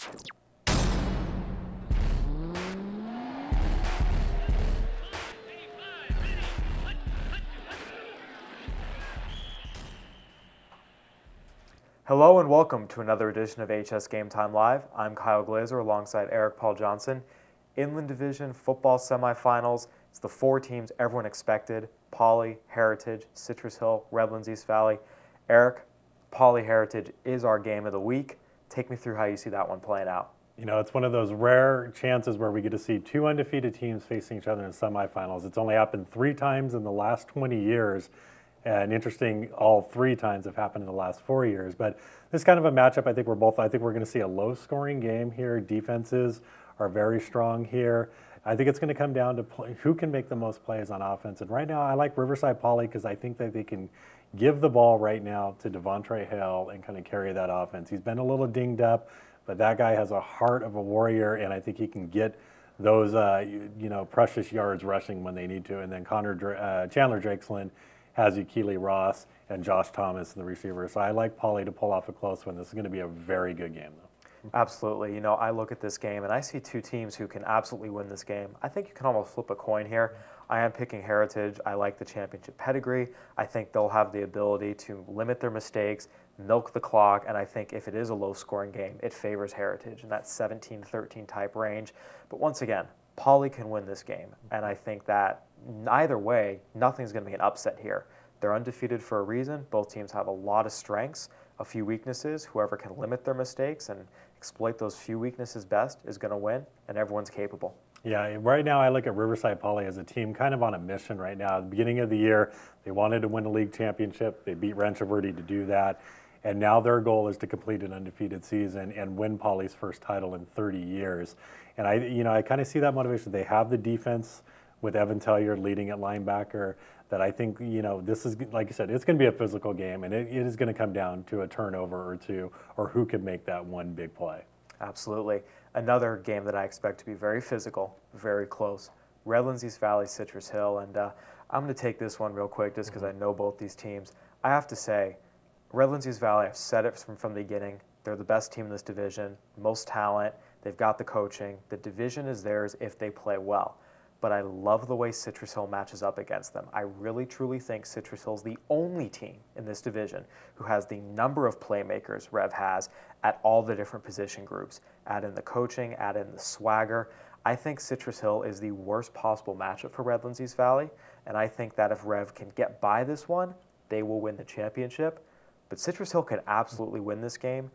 Hello and welcome to another edition of HS Game Time Live. I'm Kyle Glazer alongside Eric Paul Johnson. Inland Division football semifinals. It's the four teams everyone expected: Poly, Heritage, Citrus Hill, Redlands, East Valley. Eric, Poly Heritage is our game of the week. Take me through how you see that one playing out. You know, it's one of those rare chances where we get to see two undefeated teams facing each other in semifinals. It's only happened 3 times in the last 20 years. And interesting, all 3 times have happened in the last 4 years. But this kind of a matchup, I think we're going to see a low-scoring game here. Defenses are very strong here. I think it's going to come down to who can make the most plays on offense. And right now, I like Riverside Poly because I think that they can give the ball right now to Devontre Hale and kind of carry that offense. He's been a little dinged up, but that guy has a heart of a warrior, and I think he can get those precious yards rushing when they need to. And then Chandler Jinxland has Keely Ross and Josh Thomas in the receiver. So I like Poly to pull off a close one. This is going to be a very good game, though. Absolutely. You know, I look at this game and I see two teams who can absolutely win this game. I think you can almost flip a coin here. I am picking Heritage. I like the championship pedigree. I think they'll have the ability to limit their mistakes, milk the clock, and I think if it is a low-scoring game, it favors Heritage in that 17-13 type range. But once again, Poly can win this game, and I think that either way, nothing's going to be an upset here. They're undefeated for a reason. Both teams have a lot of strengths, a few weaknesses. Whoever can limit their mistakes and exploit those few weaknesses best is going to win, and everyone's capable. Yeah, right now I look at Riverside Poly as a team kind of on a mission right now. At the beginning of the year, they wanted to win a league championship. They beat Rancho Verde to do that. And now their goal is to complete an undefeated season and win Poly's first title in 30 years. And I kind of see that motivation. They have the defense with Evan Telliard leading at linebacker that I think, this is, like you said, it's going to be a physical game, and it is going to come down to a turnover or two or who can make that one big play. Absolutely. Another game that I expect to be very physical, very close. Redlands, East Valley, Citrus Hill, and I'm going to take this one real quick just because I know both these teams. I have to say, Redlands, East Valley, I've said it from the beginning, they're the best team in this division, most talent, they've got the coaching. The division is theirs if they play well. But I love the way Citrus Hill matches up against them. I really, truly think Citrus Hill is the only team in this division who has the number of playmakers Rev has at all the different position groups. Add in the coaching, add in the swagger. I think Citrus Hill is the worst possible matchup for Redlands East Valley, and I think that if Rev can get by this one, they will win the championship. But Citrus Hill can absolutely win this game.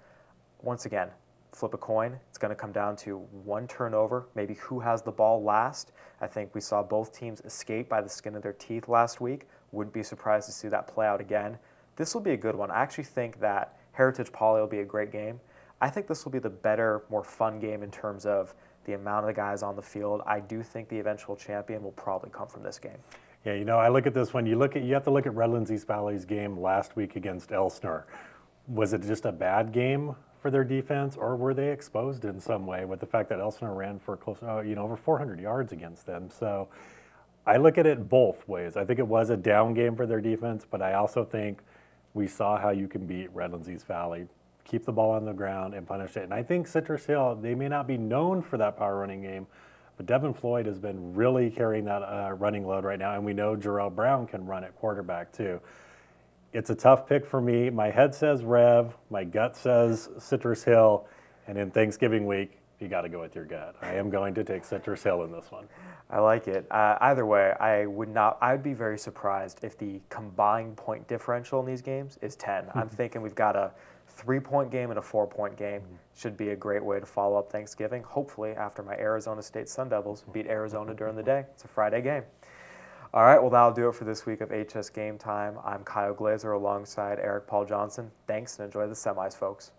Once again, flip a coin. It's going to come down to one turnover, maybe who has the ball last. I think we saw both teams escape by the skin of their teeth last week. Wouldn't be surprised to see that play out again. This will be a good one. I actually think that Heritage Poly will be a great game. I think this will be the better, more fun game in terms of the amount of the guys on the field. I do think the eventual champion will probably come from this game. Yeah, I look at this one. You have to look at Redlands East Valley's game last week against Elsinore. Was it just a bad game for their defense, or were they exposed in some way with the fact that Elsinore ran for over 400 yards against them? So I look at it both ways. I think it was a down game for their defense, but I also think we saw how you can beat Redlands East Valley, keep the ball on the ground and punish it. And I think Citrus Hill, they may not be known for that power running game, but Devin Floyd has been really carrying that running load right now, and we know Jarrell Brown can run at quarterback too. It's a tough pick for me. My head says Rev, my gut says Citrus Hill, and in Thanksgiving week, you got to go with your gut. I am going to take Citrus Hill in this one. I like it. Either way, I'd be very surprised if the combined point differential in these games is 10. I'm thinking we've got a 3-point game and a 4-point game. Should be a great way to follow up Thanksgiving, hopefully after my Arizona State Sun Devils beat Arizona during the day. It's a Friday game. All right, well, that'll do it for this week of HS Game Time. I'm Kyle Glazer alongside Eric Paul Johnson. Thanks, and enjoy the semis, folks.